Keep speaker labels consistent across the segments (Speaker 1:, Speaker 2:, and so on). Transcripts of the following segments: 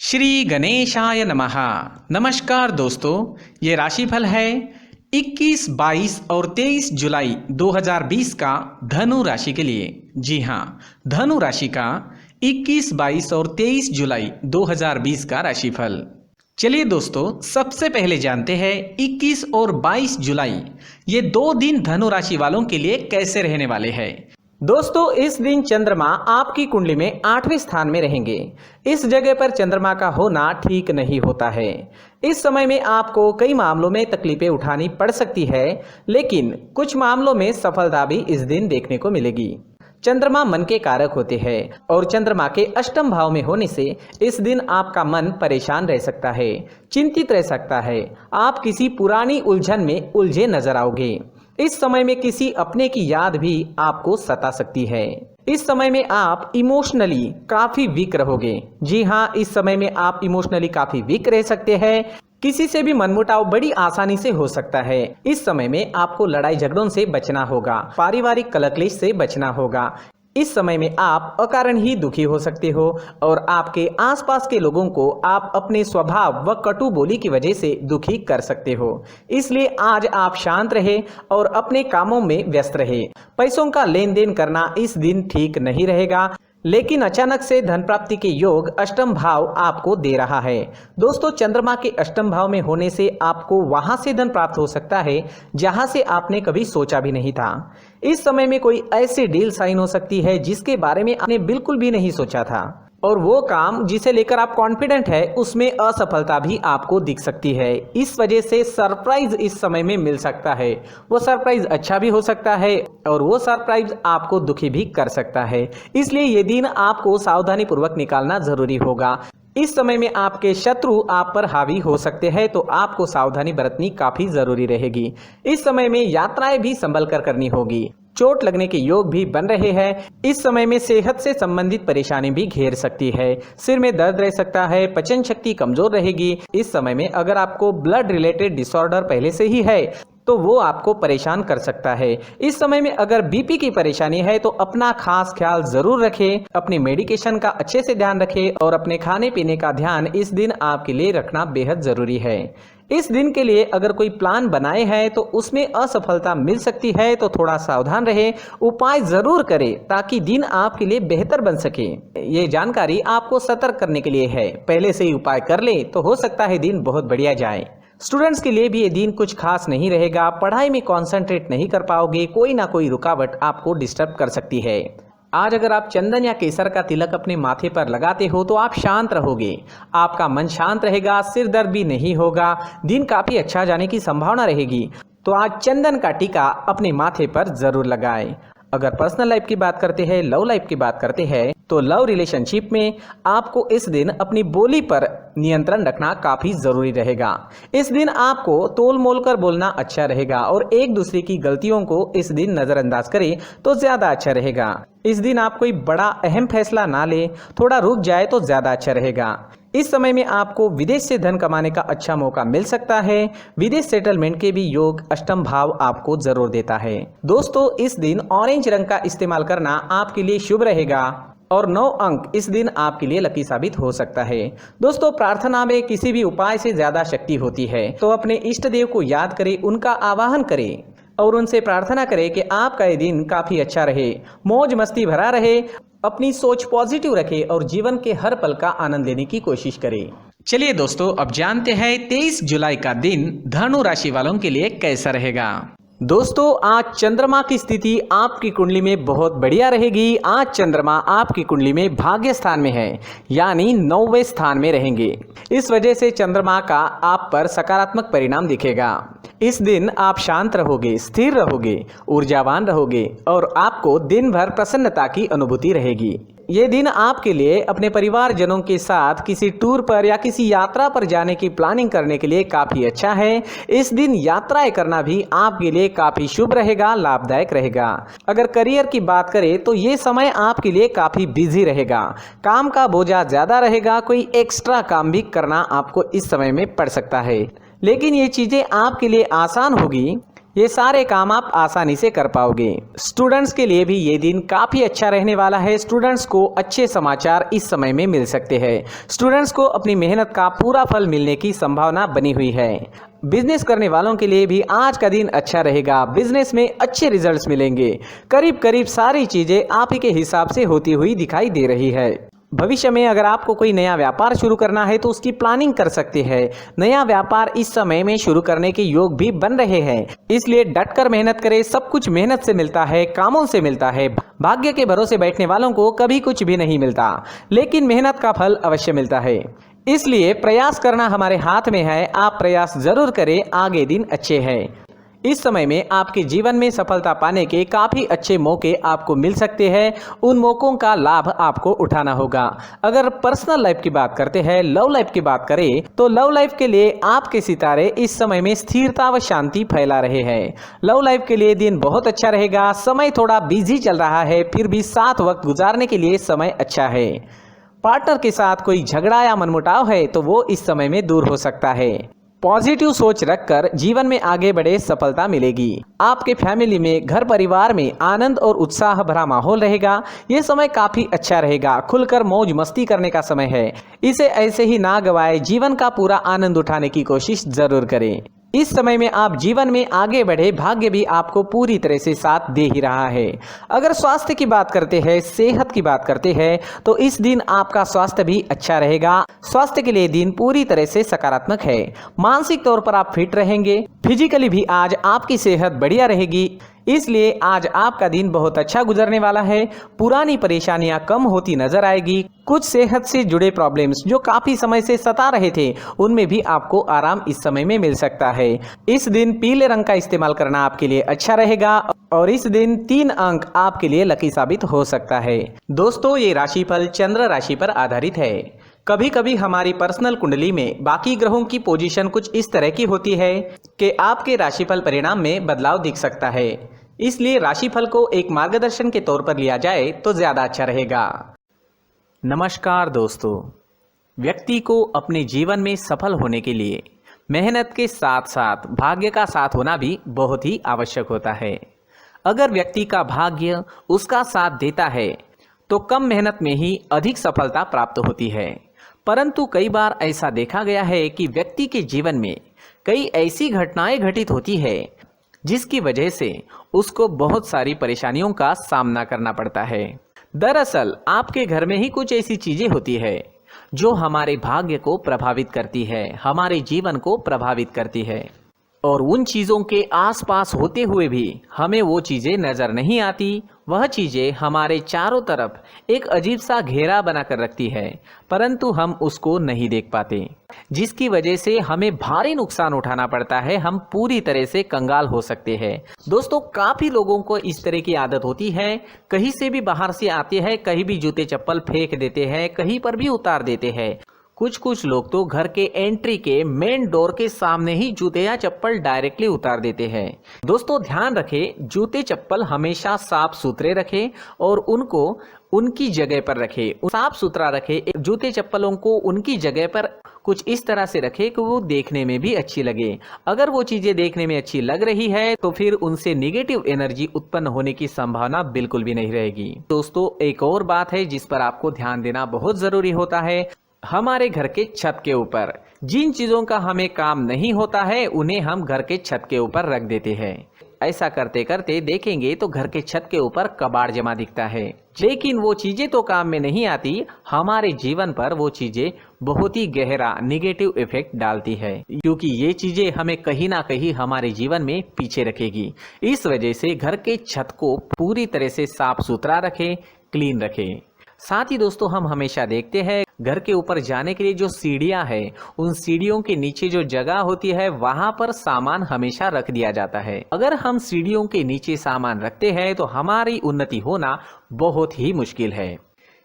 Speaker 1: श्री गणेशाय नमः। नमस्कार दोस्तों, ये राशिफल है 21, 22 और 23 जुलाई 2020 का धनु राशि के लिए। जी हाँ, धनु राशि का 21, 22 और 23 जुलाई 2020 का राशिफल। चलिए दोस्तों, सबसे पहले जानते हैं 21 और 22 जुलाई ये 2 दिन धनु राशि वालों के लिए कैसे रहने वाले हैं। दोस्तों, इस दिन चंद्रमा आपकी कुंडली में 8वें स्थान में रहेंगे। इस जगह पर चंद्रमा का होना ठीक नहीं होता है। इस समय में आपको कई मामलों में तकलीफें उठानी पड़ सकती है, लेकिन कुछ मामलों में सफलता भी इस दिन देखने को मिलेगी। चंद्रमा मन के कारक होते हैं और चंद्रमा के अष्टम भाव में होने से इस दिन आपका मन परेशान रह सकता है, चिंतित रह सकता है। आप किसी पुरानी उलझन में उलझे नजर आओगे। इस समय में किसी अपने की याद भी आपको सता सकती है। इस समय में आप इमोशनली काफी वीक रहोगे। जी हाँ, इस समय में आप इमोशनली काफी वीक रह सकते हैं। किसी से भी मनमुटाव बड़ी आसानी से हो सकता है। इस समय में आपको लड़ाई झगड़ों से बचना होगा, पारिवारिक कलह से बचना होगा। इस समय में आप अकारण ही दुखी हो सकते हो और आपके आसपास के लोगों को आप अपने स्वभाव व कटु बोली की वजह से दुखी कर सकते हो। इसलिए आज आप शांत रहे और अपने कामों में व्यस्त रहे। पैसों का लेन देन करना इस दिन ठीक नहीं रहेगा, लेकिन अचानक से धन प्राप्ति के योग अष्टम भाव आपको दे रहा है। दोस्तों, चंद्रमा के अष्टम भाव में होने से आपको वहां से धन प्राप्त हो सकता है जहां से आपने कभी सोचा भी नहीं था। इस समय में कोई ऐसी डील साइन हो सकती है जिसके बारे में आपने बिल्कुल भी नहीं सोचा था, और वो काम जिसे लेकर आप कॉन्फिडेंट है उसमें असफलता भी आपको दिख सकती है। इस वजह से सरप्राइज इस समय में मिल सकता है। वो सरप्राइज अच्छा भी हो सकता है और वो सरप्राइज आपको दुखी भी कर सकता है। इसलिए ये दिन आपको सावधानी पूर्वक निकालना जरूरी होगा। इस समय में आपके शत्रु आप पर हावी हो सकते हैं, तो आपको सावधानी बरतनी काफी जरूरी रहेगी। इस समय में यात्राएं भी संभल कर करनी होगी। चोट लगने के योग भी बन रहे हैं। इस समय में सेहत से संबंधित परेशानी भी घेर सकती है। सिर में दर्द रह सकता है, पचन शक्ति कमजोर रहेगी। इस समय में अगर आपको ब्लड रिलेटेड डिसऑर्डर पहले से ही है तो वो आपको परेशान कर सकता है। इस समय में अगर बीपी की परेशानी है तो अपना खास ख्याल जरूर रखें, अपनी मेडिकेशन का अच्छे से ध्यान रखें और अपने खाने पीने का ध्यान इस दिन आपके लिए रखना बेहद जरूरी है। इस दिन के लिए अगर कोई प्लान बनाए हैं तो उसमें असफलता मिल सकती है, तो थोड़ा सावधान रहे, उपाय जरूर करें ताकि दिन आपके लिए बेहतर बन सके। ये जानकारी आपको सतर्क करने के लिए है। पहले से ही उपाय कर ले तो हो सकता है दिन बहुत बढ़िया जाए। स्टूडेंट्स के लिए भी ये दिन कुछ खास नहीं रहेगा। पढ़ाई में कंसंट्रेट नहीं कर पाओगे, कोई ना कोई रुकावट आपको डिस्टर्ब कर सकती है। आज अगर आप चंदन या केसर का तिलक अपने माथे पर लगाते हो तो आप शांत रहोगे, आपका मन शांत रहेगा, सिर दर्द भी नहीं होगा, दिन काफी अच्छा जाने की संभावना रहेगी। तो आज चंदन का टीका अपने माथे पर जरूर लगाएं। अगर पर्सनल लाइफ की बात करते हैं, लव लाइफ की बात करते हैं, तो लव रिलेशनशिप में आपको इस दिन अपनी बोली पर नियंत्रण रखना काफी जरूरी रहेगा। इस दिन आपको तोल मोल कर बोलना अच्छा रहेगा और एक दूसरे की गलतियों को इस दिन नजरअंदाज करें तो ज्यादा अच्छा रहेगा। इस दिन आप कोई बड़ा अहम फैसला ना ले, थोड़ा रुक जाए तो ज्यादा अच्छा रहेगा। इस समय में आपको विदेश से धन कमाने का अच्छा मौका मिल सकता है। विदेश सेटलमेंट के भी योग अष्टम भाव आपको जरूर देता है। दोस्तों, इस दिन ऑरेंज रंग का इस्तेमाल करना आपके लिए शुभ रहेगा और 9 अंक इस दिन आपके लिए लकी साबित हो सकता है। दोस्तों, प्रार्थना में किसी भी उपाय से ज्यादा शक्ति होती है, तो अपने इष्ट देव को याद करें, उनका आवाहन करें और उनसे प्रार्थना करें कि आपका ये दिन काफी अच्छा रहे, मौज मस्ती भरा रहे, अपनी सोच पॉजिटिव रखें और जीवन के हर पल का आनंद लेने की कोशिश करें। चलिए दोस्तों, अब जानते हैं 23 जुलाई का दिन धनु राशि वालों के लिए कैसा रहेगा। दोस्तों, आज चंद्रमा की स्थिति आपकी कुंडली में बहुत बढ़िया रहेगी। आज चंद्रमा आपकी कुंडली में भाग्य स्थान में है, यानी 9वें स्थान में रहेंगे। इस वजह से चंद्रमा का आप पर सकारात्मक परिणाम दिखेगा। इस दिन आप शांत रहोगे, स्थिर रहोगे, ऊर्जावान रहोगे और आपको दिन भर प्रसन्नता की अनुभूति रहेगी। ये दिन आपके लिए अपने परिवारजनों के साथ किसी टूर पर या किसी यात्रा पर जाने की प्लानिंग करने के लिए काफी अच्छा है। इस दिन यात्राएं करना भी आपके लिए काफी शुभ रहेगा, लाभदायक रहेगा। अगर करियर की बात करें तो ये समय आपके लिए काफी बिजी रहेगा, काम का बोझा ज्यादा रहेगा, कोई एक्स्ट्रा काम भी करना आपको इस समय में पड़ सकता है, लेकिन ये चीजें आपके लिए आसान होगी। ये सारे काम आप आसानी से कर पाओगे। स्टूडेंट्स के लिए भी ये दिन काफ़ी अच्छा रहने वाला है। स्टूडेंट्स को अच्छे समाचार इस समय में मिल सकते हैं। स्टूडेंट्स को अपनी मेहनत का पूरा फल मिलने की संभावना बनी हुई है। बिजनेस करने वालों के लिए भी आज का दिन अच्छा रहेगा। बिजनेस में अच्छे रिजल्ट्स मिलेंगे। करीब करीब सारी चीज़ें आप ही के हिसाब से होती हुई दिखाई दे रही है। भविष्य में अगर आपको कोई नया व्यापार शुरू करना है तो उसकी प्लानिंग कर सकते हैं। नया व्यापार इस समय में शुरू करने के योग भी बन रहे हैं, इसलिए डटकर मेहनत करें। सब कुछ मेहनत से मिलता है, कामों से मिलता है। भाग्य के भरोसे बैठने वालों को कभी कुछ भी नहीं मिलता, लेकिन मेहनत का फल अवश्य मिलता है। इसलिए प्रयास करना हमारे हाथ में है। आप प्रयास जरूर करें, आगे दिन अच्छे हैं। इस समय में आपके जीवन में सफलता पाने के काफ़ी अच्छे मौके आपको मिल सकते हैं। उन मौकों का लाभ आपको उठाना होगा। अगर पर्सनल लाइफ की बात करते हैं, लव लाइफ की बात करें, तो लव लाइफ के लिए आपके सितारे इस समय में स्थिरता व शांति फैला रहे हैं। लव लाइफ के लिए दिन बहुत अच्छा रहेगा। समय थोड़ा बिजी चल रहा है, फिर भी साथ वक्त गुजारने के लिए समय अच्छा है। पार्टनर के साथ कोई झगड़ा या मनमुटाव है तो वो इस समय में दूर हो सकता है। पॉजिटिव सोच रखकर जीवन में आगे बढ़े, सफलता मिलेगी। आपके फैमिली में, घर परिवार में आनंद और उत्साह भरा माहौल रहेगा। ये समय काफी अच्छा रहेगा। खुलकर मौज मस्ती करने का समय है। इसे ऐसे ही ना गवाएं, जीवन का पूरा आनंद उठाने की कोशिश जरूर करें। इस समय में आप जीवन में आगे बढ़े, भाग्य भी आपको पूरी तरह से साथ दे ही रहा है। अगर स्वास्थ्य की बात करते हैं, सेहत की बात करते हैं, तो इस दिन आपका स्वास्थ्य भी अच्छा रहेगा। स्वास्थ्य के लिए दिन पूरी तरह से सकारात्मक है। मानसिक तौर पर आप फिट रहेंगे। फिजिकली भी आज आपकी सेहत बढ़िया रहेगी। इसलिए आज आपका दिन बहुत अच्छा गुजरने वाला है। पुरानी परेशानियां कम होती नजर आएगी। कुछ सेहत से जुड़े प्रॉब्लम्स जो काफी समय से सता रहे थे, उनमें भी आपको आराम इस समय में मिल सकता है। इस दिन पीले रंग का इस्तेमाल करना आपके लिए अच्छा रहेगा और इस दिन 3 अंक आपके लिए लकी साबित हो सकता है। दोस्तों, ये राशिफल चंद्र राशि पर आधारित है। कभी कभी हमारी पर्सनल कुंडली में बाकी ग्रहों की पोजीशन कुछ इस तरह की होती है कि आपके राशिफल परिणाम में बदलाव दिख सकता है। इसलिए राशिफल को एक मार्गदर्शन के तौर पर लिया जाए तो ज्यादा अच्छा रहेगा। नमस्कार दोस्तों, व्यक्ति को अपने जीवन में सफल होने के लिए मेहनत के साथ साथ भाग्य का साथ होना भी बहुत ही आवश्यक होता है। अगर व्यक्ति का भाग्य उसका साथ देता है तो कम मेहनत में ही अधिक सफलता प्राप्त होती है। परंतु कई बार ऐसा देखा गया है कि व्यक्ति के जीवन में कई ऐसी घटनाएं घटित होती है जिसकी वजह से उसको बहुत सारी परेशानियों का सामना करना पड़ता है। दरअसल आपके घर में ही कुछ ऐसी चीजें होती है जो हमारे भाग्य को प्रभावित करती है, हमारे जीवन को प्रभावित करती है, और उन चीज़ों के आसपास होते हुए भी हमें वो चीज़ें नज़र नहीं आती। वह चीज़ें हमारे चारों तरफ एक अजीब सा घेरा बनाकर रखती है, परंतु हम उसको नहीं देख पाते, जिसकी वजह से हमें भारी नुकसान उठाना पड़ता है। हम पूरी तरह से कंगाल हो सकते हैं। दोस्तों, काफ़ी लोगों को इस तरह की आदत होती है, कहीं से भी बाहर से आते हैं, कहीं भी जूते चप्पल फेंक देते हैं, कहीं पर भी उतार देते हैं। कुछ लोग तो घर के एंट्री के मेन डोर के सामने ही जूते या चप्पल डायरेक्टली उतार देते हैं। दोस्तों, ध्यान रखें, जूते चप्पल हमेशा साफ सुथरे रखें और उनको उनकी जगह पर रखें, साफ सुथरा रखें। जूते चप्पलों को उनकी जगह पर कुछ इस तरह से रखें कि वो देखने में भी अच्छी लगे। अगर वो चीजें देखने में अच्छी लग रही है तो फिर उनसे निगेटिव एनर्जी उत्पन्न होने की संभावना बिल्कुल भी नहीं रहेगी। दोस्तों, एक और बात है जिस पर आपको ध्यान देना बहुत जरूरी होता है। हमारे घर के छत के ऊपर जिन चीजों का हमें काम नहीं होता है, उन्हें हम घर के छत के ऊपर रख देते हैं। ऐसा करते करते देखेंगे तो घर के छत के ऊपर कबाड़ जमा दिखता है, लेकिन वो चीजें तो काम में नहीं आती। हमारे जीवन पर वो चीजें बहुत ही गहरा निगेटिव इफेक्ट डालती है, क्योंकि ये चीजें हमें कहीं ना कहीं हमारे जीवन में पीछे रखेगी। इस वजह से घर के छत को पूरी तरह से साफ सुथरा रखें, क्लीन रखें। साथ ही दोस्तों, हम हमेशा देखते हैं घर के ऊपर जाने के लिए जो सीढ़ियां हैं, उन सीढ़ियों के नीचे जो जगह होती है वहां पर सामान हमेशा रख दिया जाता है। अगर हम सीढ़ियों के नीचे सामान रखते हैं तो हमारी उन्नति होना बहुत ही मुश्किल है।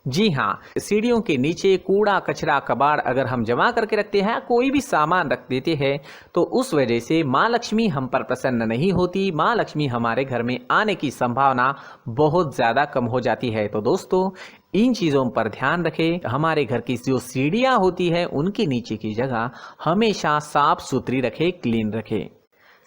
Speaker 1: जी हाँ, सीढ़ियों के नीचे कूड़ा कचरा कबाड़ अगर हम जमा करके रखते हैं, कोई भी सामान रख देते हैं, तो उस वजह से माँ लक्ष्मी हम पर प्रसन्न नहीं होती। माँ लक्ष्मी हमारे घर में आने की संभावना बहुत ज़्यादा कम हो जाती है। तो दोस्तों, इन चीज़ों पर ध्यान रखें। हमारे घर की जो सीढ़ियाँ होती है उनके नीचे की जगह हमेशा साफ सुथरी रखें, क्लीन रखें।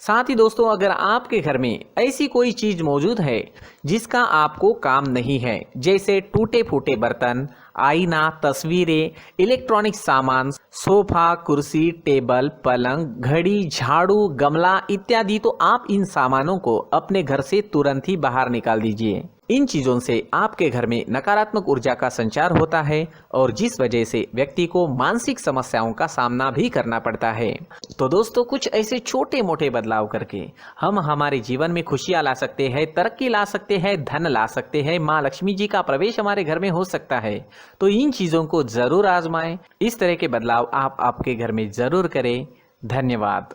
Speaker 1: साथ ही दोस्तों, अगर आपके घर में ऐसी कोई चीज मौजूद है जिसका आपको काम नहीं है, जैसे टूटे फूटे बर्तन, आईना, तस्वीरें, इलेक्ट्रॉनिक सामान, सोफा, कुर्सी, टेबल, पलंग, घड़ी, झाड़ू, गमला इत्यादि, तो आप इन सामानों को अपने घर से तुरंत ही बाहर निकाल दीजिए। इन चीजों से आपके घर में नकारात्मक ऊर्जा का संचार होता है और जिस वजह से व्यक्ति को मानसिक समस्याओं का सामना भी करना पड़ता है। तो दोस्तों, कुछ ऐसे छोटे मोटे बदलाव करके हम हमारे जीवन में खुशियां ला सकते हैं, तरक्की ला सकते हैं, धन ला सकते हैं, माँ लक्ष्मी जी का प्रवेश हमारे घर में हो सकता है। तो इन चीजों को जरूर आजमाएं। इस तरह के बदलाव आप आपके घर में जरूर करें। धन्यवाद।